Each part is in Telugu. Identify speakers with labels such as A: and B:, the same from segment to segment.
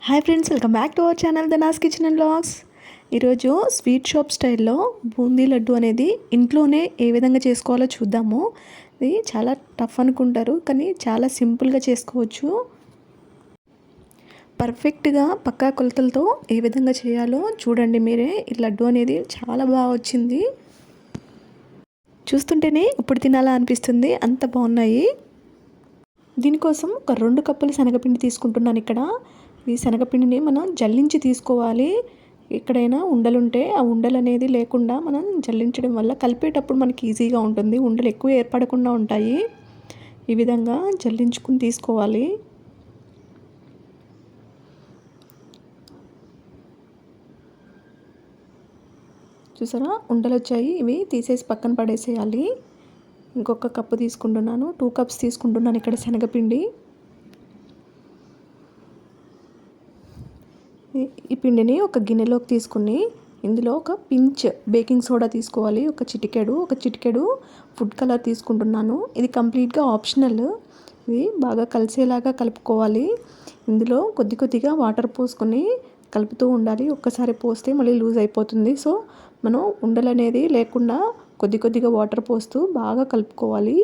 A: Hi friends, welcome back to our channel ధనాస్ kitchen and vlogs. ఈరోజు స్వీట్ షాప్ స్టైల్లో బూందీ లడ్డు అనేది ఇంట్లోనే ఏ విధంగా చేసుకోవాలో చూద్దాము. ఇది చాలా టఫ్ అనుకుంటారు, కానీ చాలా సింపుల్గా చేసుకోవచ్చు. పర్ఫెక్ట్గా పక్కా కొలతలతో ఏ విధంగా చేయాలో చూడండి మీరే. ఈ లడ్డు అనేది చాలా బాగా వచ్చింది. చూస్తుంటేనే ఇప్పుడు తినాలా అనిపిస్తుంది, అంత బాగున్నాయి. దీనికోసం ఒక 2 కప్పులు శనగపిండి తీసుకుంటున్నాను ఇక్కడ. ఈ శనగపిండిని మనం జల్లించి తీసుకోవాలి. ఎక్కడైనా ఉండలుంటే ఆ ఉండలు అనేది లేకుండా మనం జల్లించడం వల్ల కలిపేటప్పుడు మనకి ఈజీగా ఉంటుంది. ఉండలు ఎక్కువ ఏర్పడకుండా ఉంటాయి. ఈ విధంగా జల్లించుకుని తీసుకోవాలి. చూసారా, ఉండలు వచ్చాయి. ఇవి తీసేసి పక్కన పడేసేయాలి. ఇంకొక కప్పు తీసుకుంటున్నాను, 2 కప్స్ తీసుకుంటున్నాను ఇక్కడ శనగపిండి. ఈ పిండిని ఒక గిన్నెలోకి తీసుకుని ఇందులో ఒక పించ్ బేకింగ్ సోడా తీసుకోవాలి. ఒక చిటికెడు ఫుడ్ కలర్ తీసుకుంటున్నాను. ఇది కంప్లీట్గా ఆప్షనల్. ఇది బాగా కలిసేలాగా కలుపుకోవాలి. ఇందులో కొద్దిగా వాటర్ పోసుకొని కలుపుతూ ఉండాలి. ఒక్కసారి పోస్తే మళ్ళీ లూజ్ అయిపోతుంది. సో మనం ఉండలు అనేది లేకుండా కొద్దిగా వాటర్ పోస్తూ బాగా కలుపుకోవాలి.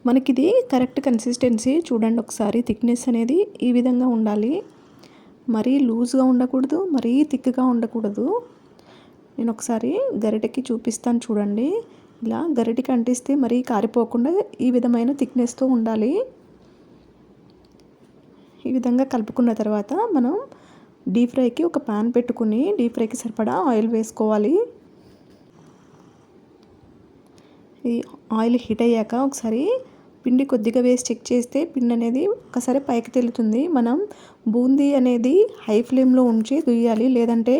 A: మనకిది కరెక్ట్ కన్సిస్టెన్సీ చూడండి ఒకసారి. థిక్నెస్ అనేది ఈ విధంగా ఉండాలి. మరీ లూజ్గా ఉండకూడదు, మరీ థిక్గా ఉండకూడదు. నేను ఒకసారి గరిటెకి చూపిస్తాను చూడండి. ఇలా గరిటెకి అంటిస్తే మరీ కారిపోకుండా ఈ విధమైన థిక్నెస్తో ఉండాలి. ఈ విధంగా కలుపుకున్న తర్వాత మనం డీప్ ఫ్రైకి ఒక ప్యాన్ పెట్టుకుని డీప్ ఫ్రైకి సరిపడా ఆయిల్ వేసుకోవాలి. ఈ ఆయిల్ హీట్ అయ్యాక ఒకసారి పిండి కొద్దిగా వేసి చెక్ చేస్తే పిండి అనేది ఒకసారి పైకి తేలుతుంది. మనం బూందీ అనేది హై ఫ్లేమ్లో ఉంచి దుయ్యాలి, లేదంటే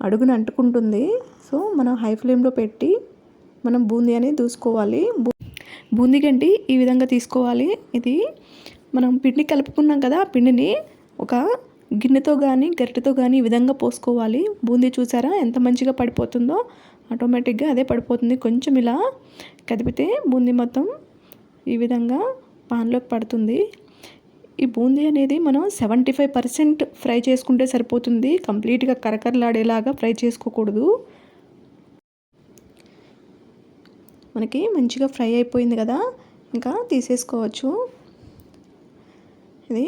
A: అడుగున అంటుకుంటుంది. సో మనం హై ఫ్లేమ్లో పెట్టి మనం బూందీ అనేది దూసుకోవాలి. బూందీ గంటి ఈ విధంగా తీసుకోవాలి. ఇది మనం పిండి కలుపుకున్నాం కదా, ఆ పిండిని ఒక గిన్నెతో కానీ గరిటెతో కానీ ఈ విధంగా పోసుకోవాలి. బూందీ చూసారా ఎంత మంచిగా పడిపోతుందో, ఆటోమేటిక్గా అదే పడిపోతుంది. కొంచెం ఇలా కదిపితే బూందీ మొత్తం ఈ విధంగా పాన్లోకి పడుతుంది. ఈ బూందీ అనేది మనం 75% ఫ్రై చేసుకుంటే సరిపోతుంది. కంప్లీట్గా కరకరలాడేలాగా ఫ్రై చేసుకోకూడదు. మనకి మంచిగా ఫ్రై అయిపోయింది కదా, ఇంకా తీసేసుకోవచ్చు. ఇది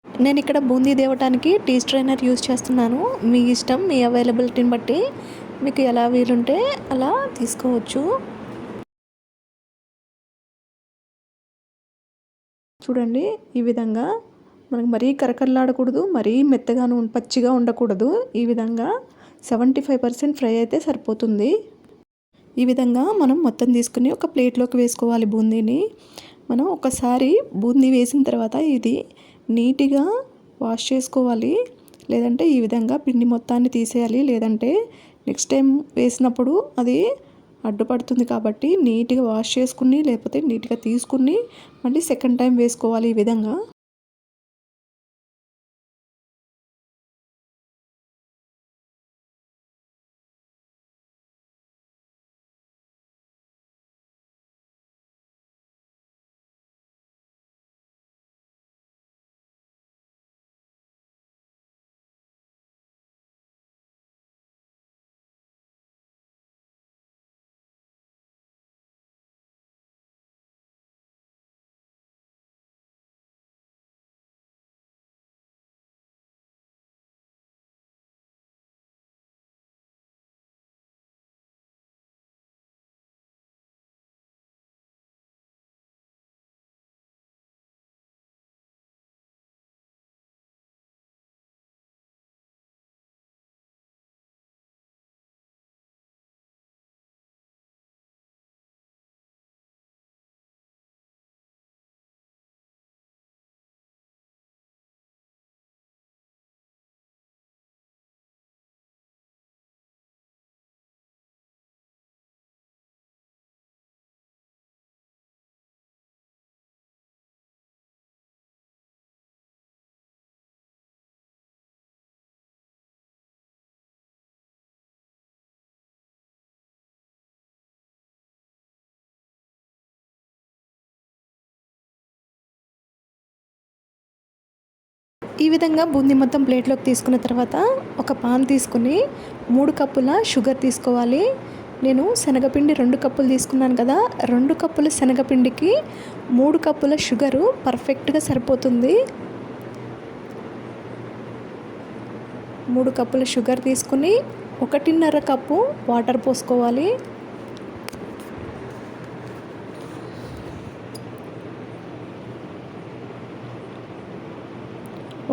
A: నేను ఇక్కడ బూందీ దేవటానికి టీ స్ట్రైనర్ యూజ్ చేస్తున్నాను. మీ ఇష్టం, మీ అవైలబిలిటీని బట్టి మీకు ఎలా వీలుంటే అలా తీసుకోవచ్చు. చూడండి, ఈ విధంగా మనకు మరీ కరకరలాడకూడదు, మరీ మెత్తగాను పచ్చిగా ఉండకూడదు. ఈ విధంగా 75% ఫ్రై అయితే సరిపోతుంది. ఈ విధంగా మనం మొత్తం తీసుకుని ఒక ప్లేట్లోకి వేసుకోవాలి బూందీని. మనం ఒకసారి బూందీ వేసిన తర్వాత ఇది నీట్గా వాష్ చేసుకోవాలి. లేదంటే ఈ విధంగా పిండి మొత్తాన్ని తీసేయాలి, లేదంటే నెక్స్ట్ టైం వేసినప్పుడు అది అడ్డుపడుతుంది. కాబట్టి నీట్గా వాష్ చేసుకుని, లేకపోతే నీట్గా తీసుకుని మళ్ళీ సెకండ్ టైం వేసుకోవాలి ఈ విధంగా. ఈ విధంగా బూందీ మొత్తం ప్లేట్లోకి తీసుకున్న తర్వాత ఒక పాన్ తీసుకుని 3 కప్పుల షుగర్ తీసుకోవాలి. నేను శనగపిండి 2 కప్పులు తీసుకున్నాను కదా, 2 కప్పుల శనగపిండికి 3 కప్పుల షుగరు పర్ఫెక్ట్గా సరిపోతుంది. 3 కప్పుల షుగర్ తీసుకుని 1.5 కప్పు వాటర్ పోసుకోవాలి.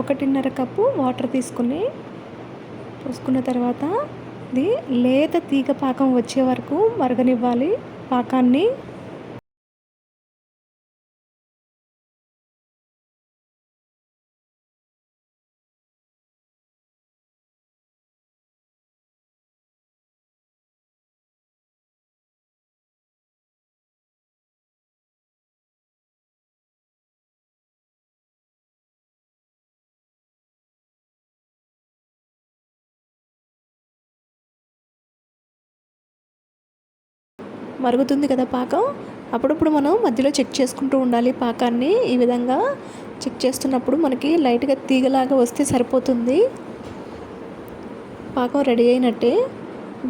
A: 1.5 కప్పు వాటర్ తీసుకుని పోసుకున్న తర్వాత ఇది లేత తీగ పాకం వచ్చే వరకు మరగనివ్వాలి పాకాన్ని. మరుగుతుంది కదా పాకం, అప్పుడప్పుడు మనం మధ్యలో చెక్ చేసుకుంటూ ఉండాలి పాకాన్ని. ఈ విధంగా చెక్ చేస్తున్నప్పుడు మనకి లైట్గా తీగలాగా వస్తే సరిపోతుంది. పాకం రెడీ అయినట్టే.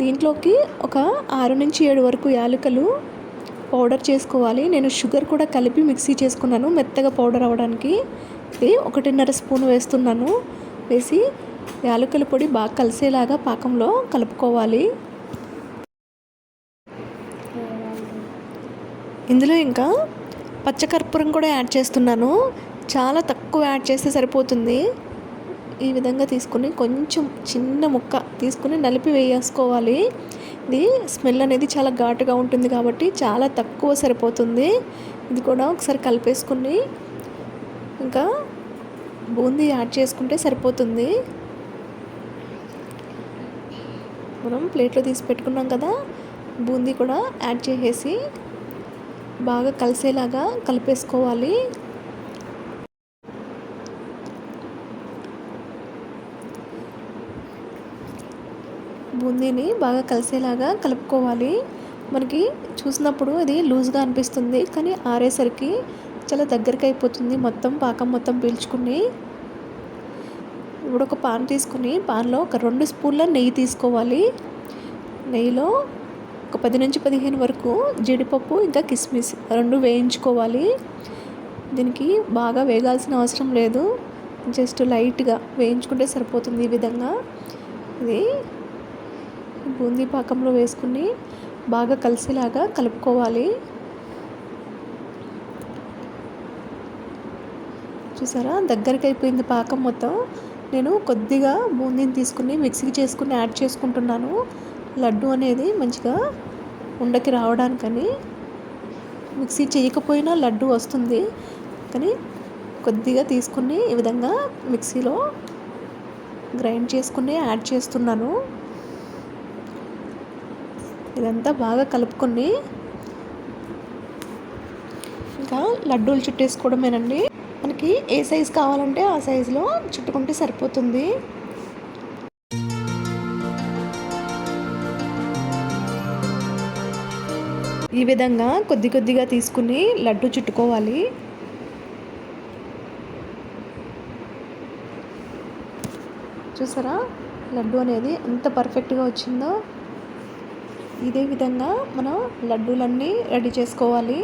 A: దీంట్లోకి ఒక 6 నుంచి 7 వరకు యాలకులు పౌడర్ చేసుకోవాలి. నేను షుగర్ కూడా కలిపి మిక్సీ చేసుకున్నాను మెత్తగా పౌడర్ అవ్వడానికి. ఇది 1.5 స్పూన్ వేస్తున్నాను. వేసి యాలకుల పొడి బాగా కలిసేలాగా పాకంలో కలుపుకోవాలి. ఇందులో ఇంకా పచ్చకర్పూరం కూడా యాడ్ చేస్తున్నాను. చాలా తక్కువ యాడ్ చేస్తే సరిపోతుంది. ఈ విధంగా తీసుకుని కొంచెం చిన్న ముక్క తీసుకుని నలిపి వేసుకోవాలి. ఇది స్మెల్ అనేది చాలా ఘాటుగా ఉంటుంది కాబట్టి చాలా తక్కువ సరిపోతుంది. ఇది కూడా ఒకసారి కలిపేసుకుని ఇంకా బూందీ యాడ్ చేసుకుంటే సరిపోతుంది. మనం ప్లేట్లో తీసి పెట్టుకున్నాం కదా, బూందీ కూడా యాడ్ చేసేసి బాగా కలిసేలాగా కలిపేసుకోవాలి. బూందీని బాగా కలిసేలాగా కలుపుకోవాలి. మనకి చూసినప్పుడు అది లూజ్గా అనిపిస్తుంది, కానీ ఆరేసరికి చాలా దగ్గరికి అయిపోతుంది. మొత్తం పాకం మొత్తం పీల్చుకుని. ఇప్పుడు ఒక పాన్ తీసుకుని పాన్లో ఒక 2 స్పూన్ల నెయ్యి తీసుకోవాలి. నెయ్యిలో ఒక 10 నుంచి 15 వరకు జీడిపప్పు ఇంకా కిస్మిస్ 2 వేయించుకోవాలి. దీనికి బాగా వేగాల్సిన అవసరం లేదు, జస్ట్ లైట్గా వేయించుకుంటే సరిపోతుంది. ఈ విధంగా ఇది బూందీ పాకంలో వేసుకుని బాగా కలిసేలాగా కలుపుకోవాలి. చూసారా, దగ్గరికి అయిపోయింది పాకం మొత్తం. నేను కొద్దిగా బూందీని తీసుకుని మిక్సీకి చేసుకుని యాడ్ చేసుకుంటున్నాను. లడ్డు అనేది మంచిగా ఉండకి రావడానికని. మిక్సీ చేయకపోయినా లడ్డు వస్తుంది, కానీ కొద్దిగా తీసుకుని ఈ విధంగా మిక్సీలో గ్రైండ్ చేసుకుని యాడ్ చేస్తున్నాను. ఇదంతా బాగా కలుపుకొని ఇంకా లడ్డూలు చుట్టేసుకోవడమేనండి. మనకి ఏ సైజు కావాలంటే ఆ సైజులో చుట్టుకుంటే సరిపోతుంది. ఈ విధంగా కొద్ది కొద్దిగా తీసుకుని లడ్డు చుట్టుకోవాలి. చూసారా, లడ్డు అనేది ఎంత పర్ఫెక్ట్గా వచ్చిందో. ఇదే విధంగా మనం లడ్డూలన్నీ రెడీ చేసుకోవాలి.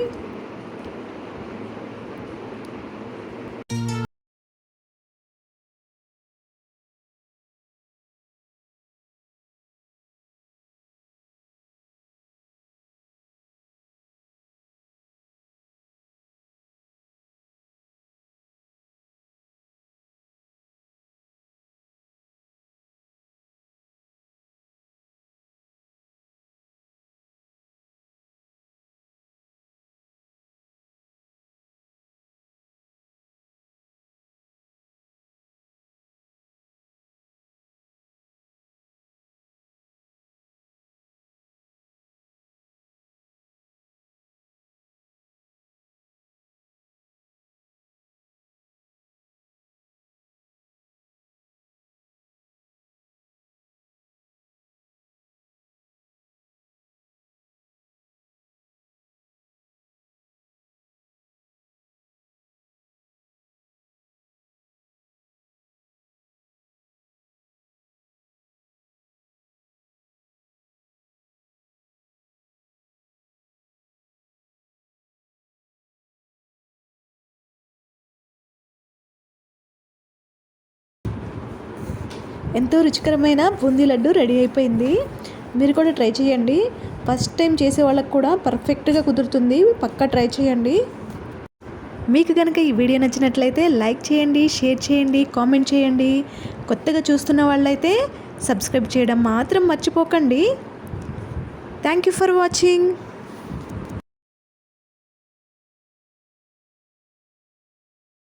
A: ఎంతో రుచికరమైన బూందీ లడ్డు రెడీ అయిపోయింది. మీరు కూడా ట్రై చేయండి. ఫస్ట్ టైం చేసే వాళ్ళకి కూడా పర్ఫెక్ట్గా కుదురుతుంది. పక్కా ట్రై చేయండి. మీకు కనుక ఈ వీడియో నచ్చినట్లయితే లైక్ చేయండి, షేర్ చేయండి, కామెంట్ చేయండి. కొత్తగా చూస్తున్న వాళ్ళైతే సబ్స్క్రైబ్ చేయడం మాత్రం మర్చిపోకండి. Thank you for watching.